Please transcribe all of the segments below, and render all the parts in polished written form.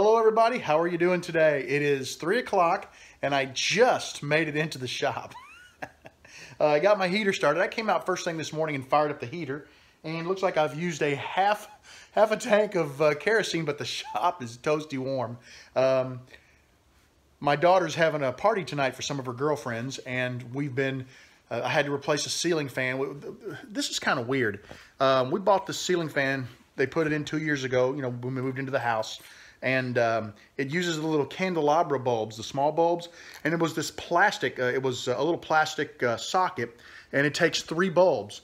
Hello everybody, how are you doing today? It is 3 o'clock and I just made it into the shop. I got my heater started. I came out first thing this morning and fired up the heater, and it looks like I've used a half a tank of kerosene, but the shop is toasty warm. My daughter's having a party tonight for some of her girlfriends, and we've been I had to replace a ceiling fan. This is kind of weird. We bought this ceiling fan. They put it in 2 years ago, you know, when we moved into the house. And it uses the little candelabra bulbs, the small bulbs. And it was this plastic, it was a little plastic socket, and it takes 3 bulbs.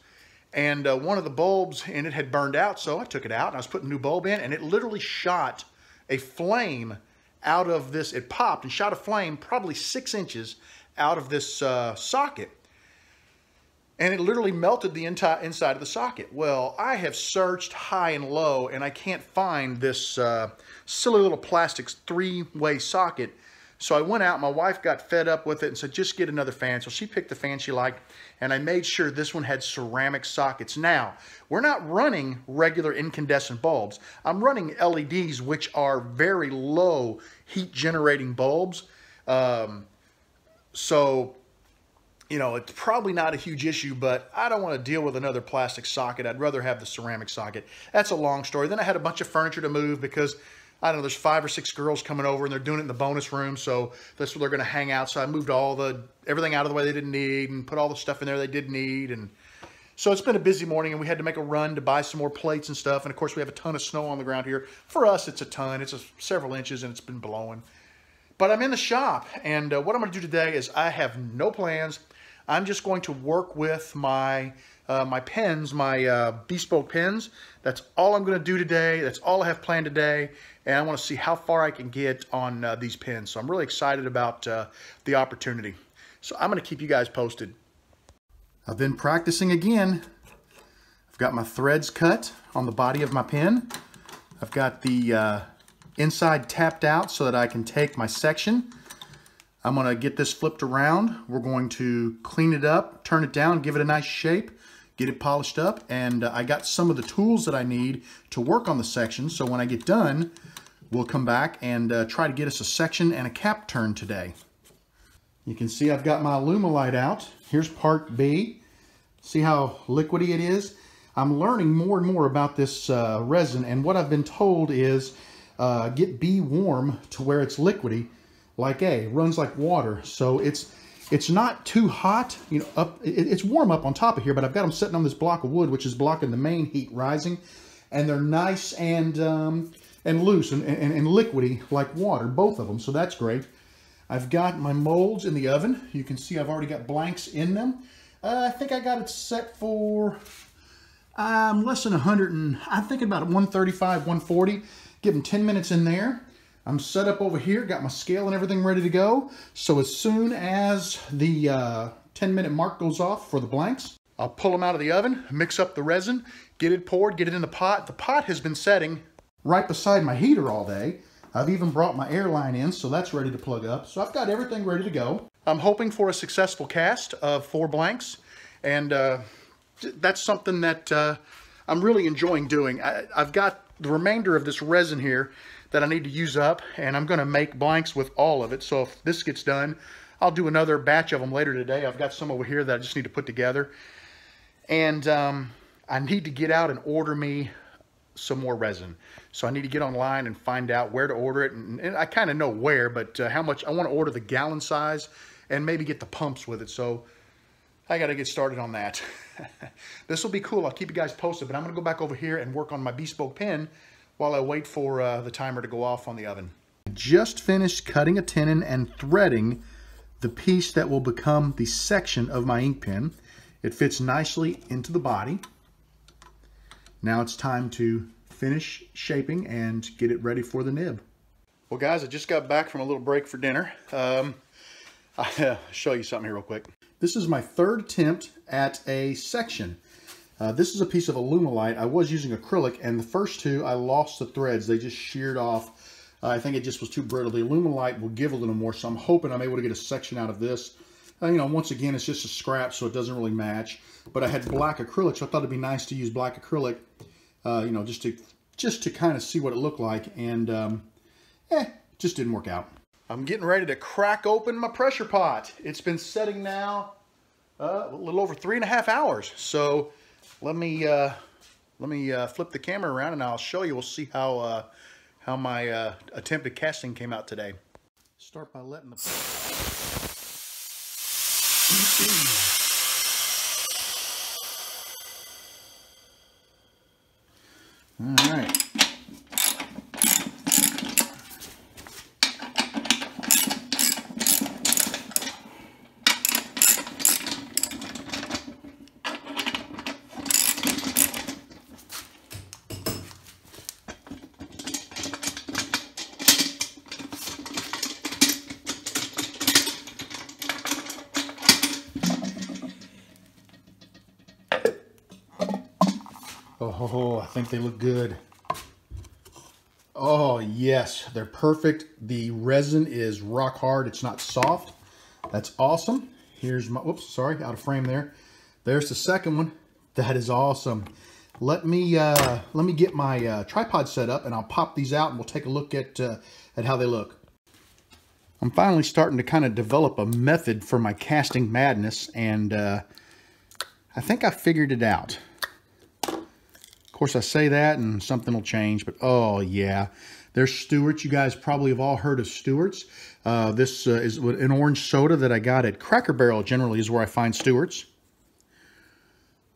And one of the bulbs in it had burned out, so I took it out and I was putting a new bulb in, and it literally shot a flame out of this. It popped and shot a flame probably 6 inches out of this socket. And it literally melted the inside of the socket. Well, I have searched high and low, and I can't find this silly little plastic 3-way socket. So I went out, my wife got fed up with it and said, just get another fan. So she picked the fan she liked, and I made sure this one had ceramic sockets. Now, we're not running regular incandescent bulbs. I'm running LEDs, which are very low heat generating bulbs. So, you know, it's probably not a huge issue, but I don't want to deal with another plastic socket. I'd rather have the ceramic socket. That's a long story. Then I had a bunch of furniture to move because, I don't know, there's 5 or 6 girls coming over and they're doing it in the bonus room, so that's where they're going to hang out. So I moved everything out of the way they didn't need and put all the stuff in there they did need. And so it's been a busy morning, and we had to make a run to buy some more plates and stuff. And of course, we have a ton of snow on the ground here. For us, it's a ton. It's several inches, and it's been blowing. But I'm in the shop, and what I'm going to do today is I have no plans. I'm just going to work with my my pens, my Bespoke pens. That's all I'm going to do today. That's all I have planned today. And I want to see how far I can get on these pens. So I'm really excited about the opportunity. So I'm going to keep you guys posted. I've been practicing again. I've got my threads cut on the body of my pen. I've got the inside tapped out so that I can take my section. I'm going to get this flipped around. We're going to clean it up, turn it down, give it a nice shape, get it polished up, and I got some of the tools that I need to work on the section. So when I get done, we'll come back and try to get us a section and a cap turn today. You can see I've got my Alumilite out. Here's part B. See how liquidy it is? I'm learning more and more about this resin, and what I've been told is get B warm to where it's liquidy, like A, runs like water. So it's not too hot, you know, it's warm up on top of here, but I've got them sitting on this block of wood, which is blocking the main heat rising, and they're nice and loose and liquidy like water, both of them, so that's great. I've got my molds in the oven. You can see I've already got blanks in them. I think I got it set for less than 100, and I'm thinking about 135, 140. Give them 10 minutes in there. I'm set up over here, got my scale and everything ready to go. So as soon as the 10-minute mark goes off for the blanks, I'll pull them out of the oven, mix up the resin, get it poured, get it in the pot. The pot has been setting right beside my heater all day. I've even brought my air line in, so that's ready to plug up. So I've got everything ready to go. I'm hoping for a successful cast of 4 blanks, and that's something that I'm really enjoying doing. I've got the remainder of this resin here that I need to use up, and I'm going to make blanks with all of it. So if this gets done, I'll do another batch of them later today. I've got some over here that I just need to put together, and I need to get out and order me some more resin. So I need to get online and find out where to order it, and I kind of know where, but how much. I want to order the gallon size and maybe get the pumps with it. So I got to get started on that. This will be cool. I'll keep you guys posted, but I'm going to go back over here and work on my Bespoke pen while I wait for the timer to go off on the oven. Just finished cutting a tenon and threading the piece that will become the section of my ink pen. It fits nicely into the body. Now it's time to finish shaping and get it ready for the nib. Well guys, I just got back from a little break for dinner. I'll show you something here real quick. This is my 3rd attempt at a section. This is a piece of Alumilite. I was using acrylic, and the first 2, I lost the threads. They just sheared off. I think it just was too brittle. The Alumilite will give a little more, so I'm hoping I'm able to get a section out of this. You know, once again, it's just a scrap, so it doesn't really match. But I had black acrylic, so I thought it'd be nice to use black acrylic, you know, just to kind of see what it looked like. And just didn't work out. I'm getting ready to crack open my pressure pot. It's been setting now a little over 3.5 hours. So let me flip the camera around and I'll show you. We'll see how my attempted casting came out today. Start by letting the all right. Oh, I think they look good. Oh, yes, they're perfect. The resin is rock hard. It's not soft. That's awesome. Here's my, whoops, sorry, out of frame there. There's the second one. That is awesome. Let me get my tripod set up and I'll pop these out and we'll take a look at how they look. I'm finally starting to kind of develop a method for my casting madness, and I think I figured it out. Of course, I say that and something will change, but oh yeah, there's Stewart's. You guys probably have all heard of Stewart's. This is an orange soda that I got at Cracker Barrel. Generally is where I find Stewart's.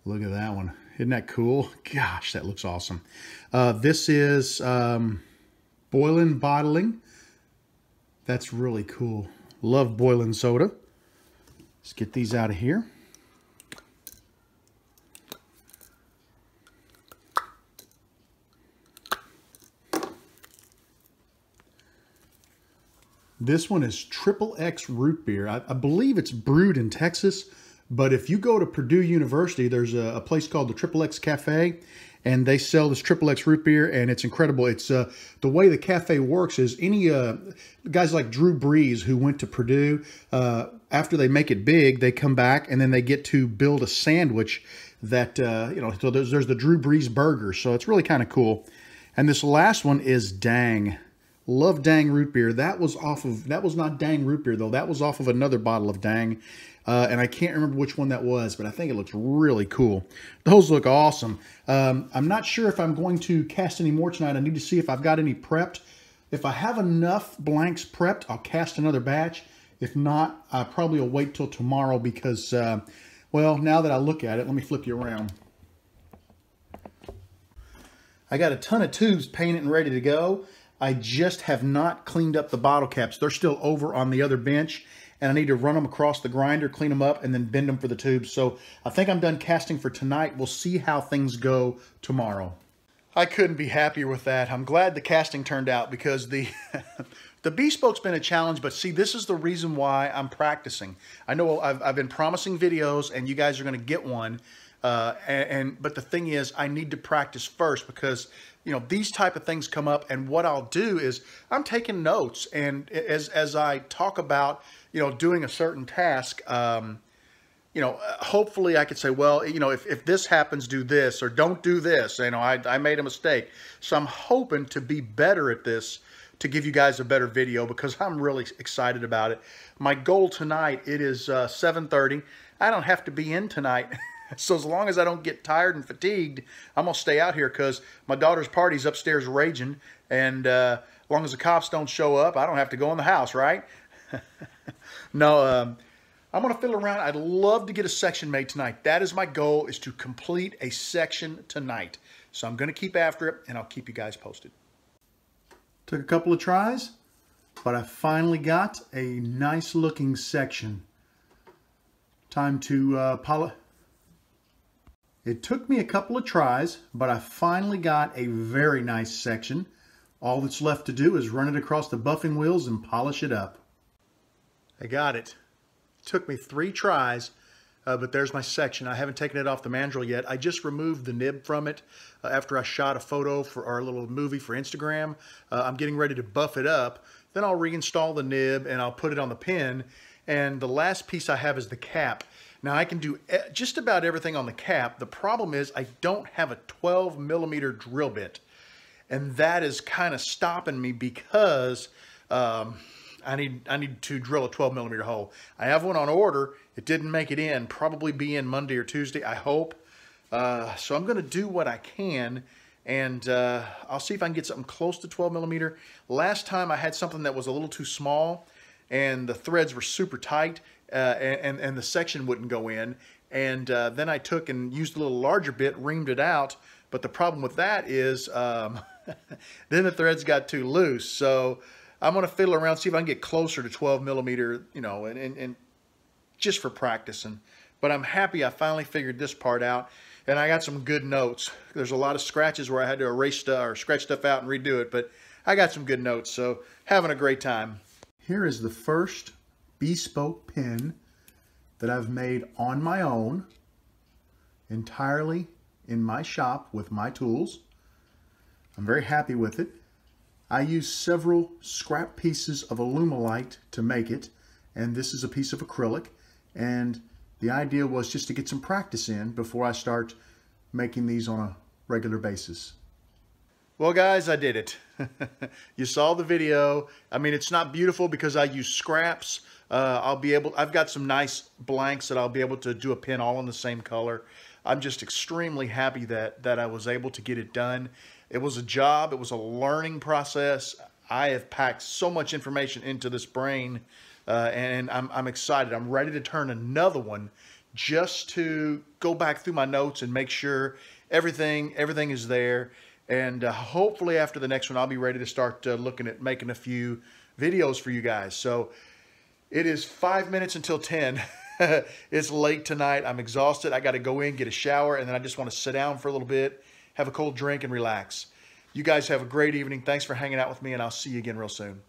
Look at that one. Isn't that cool? Gosh, that looks awesome. This is Boylan Bottling. That's really cool. Love Boylan soda. Let's get these out of here. This one is XXX root beer. I believe it's brewed in Texas, but if you go to Purdue University, there's a place called the XXX Cafe, and they sell this XXX root beer, and it's incredible. It's the way the cafe works is any guys like Drew Brees who went to Purdue, after they make it big, they come back and then they get to build a sandwich that you know. So there's the Drew Brees burger, so it's really kind of cool. And this last one is Dang. Love Dang root beer. That was not Dang root beer though. That was off of another bottle of Dang. And I can't remember which one that was, but I think it looks really cool. Those look awesome. I'm not sure if I'm going to cast any more tonight. I need to see if I've got any prepped. If I have enough blanks prepped, I'll cast another batch. If not, I probably will wait till tomorrow because, well, now that I look at it, let me flip you around. I got a ton of tubes painted and ready to go. I just have not cleaned up the bottle caps. They're still over on the other bench, and I need to run them across the grinder, clean them up, and then bend them for the tubes. So I think I'm done casting for tonight. We'll see how things go tomorrow. I couldn't be happier with that. I'm glad the casting turned out because the the Bespoke's been a challenge, but see, this is the reason why I'm practicing. I know I've been promising videos, and you guys are going to get one. But the thing is, I need to practice first because, you know, these type of things come up, and what I'll do is I'm taking notes, and as I talk about, you know, doing a certain task, you know, hopefully I could say, well, you know, if this happens, do this, or don't do this. You know, I made a mistake. So I'm hoping to be better at this to give you guys a better video because I'm really excited about it. My goal tonight, it is 7:30. I don't have to be in tonight. So as long as I don't get tired and fatigued, I'm going to stay out here because my daughter's party's upstairs raging. And as long as the cops don't show up, I don't have to go in the house, right? No, I'm going to fiddle around. I'd love to get a section made tonight. That is my goal, is to complete a section tonight. So I'm going to keep after it, and I'll keep you guys posted. Took a couple of tries, but I finally got a nice looking section. Time to polish. It took me a couple of tries, but I finally got a very nice section. All that's left to do is run it across the buffing wheels and polish it up. I got it. It took me 3 tries, but there's my section. I haven't taken it off the mandrel yet. I just removed the nib from it after I shot a photo for our little movie for Instagram. I'm getting ready to buff it up. Then I'll reinstall the nib and I'll put it on the pin. And the last piece I have is the cap. Now I can do just about everything on the cap. The problem is I don't have a 12mm drill bit. and that is kind of stopping me because I need to drill a 12 millimeter hole. I have one on order. It didn't make it in. Probably be in Monday or Tuesday, I hope. So I'm going to do what I can, and I'll see if I can get something close to 12 millimeter. Last time I had something that was a little too small, and the threads were super tight, and the section wouldn't go in. And then I took and used a little larger bit, reamed it out. But the problem with that is then the threads got too loose. So I'm going to fiddle around, see if I can get closer to 12 millimeter, you know, and just for practicing. But I'm happy I finally figured this part out. And I got some good notes. There's a lot of scratches where I had to erase stuff or scratch stuff out and redo it. But I got some good notes. So having a great time. Here is the first bespoke pen that I've made on my own, entirely in my shop with my tools. I'm very happy with it. I used several scrap pieces of Alumilite to make it, and this is a piece of acrylic, and the idea was just to get some practice in before I start making these on a regular basis. Well guys, I did it. You saw the video. I mean, it's not beautiful because I use scraps. I've got some nice blanks that I'll be able to do a pen all in the same color. I'm just extremely happy that I was able to get it done. It was a job. It was a learning process. I have packed so much information into this brain, and I'm excited. I'm ready to turn another one just to go back through my notes and make sure everything is there. And hopefully after the next one, I'll be ready to start looking at making a few videos for you guys. So it is 5 minutes until 10. It's late tonight. I'm exhausted. I got to go in, get a shower, and then I just want to sit down for a little bit, have a cold drink, and relax. You guys have a great evening. Thanks for hanging out with me, and I'll see you again real soon.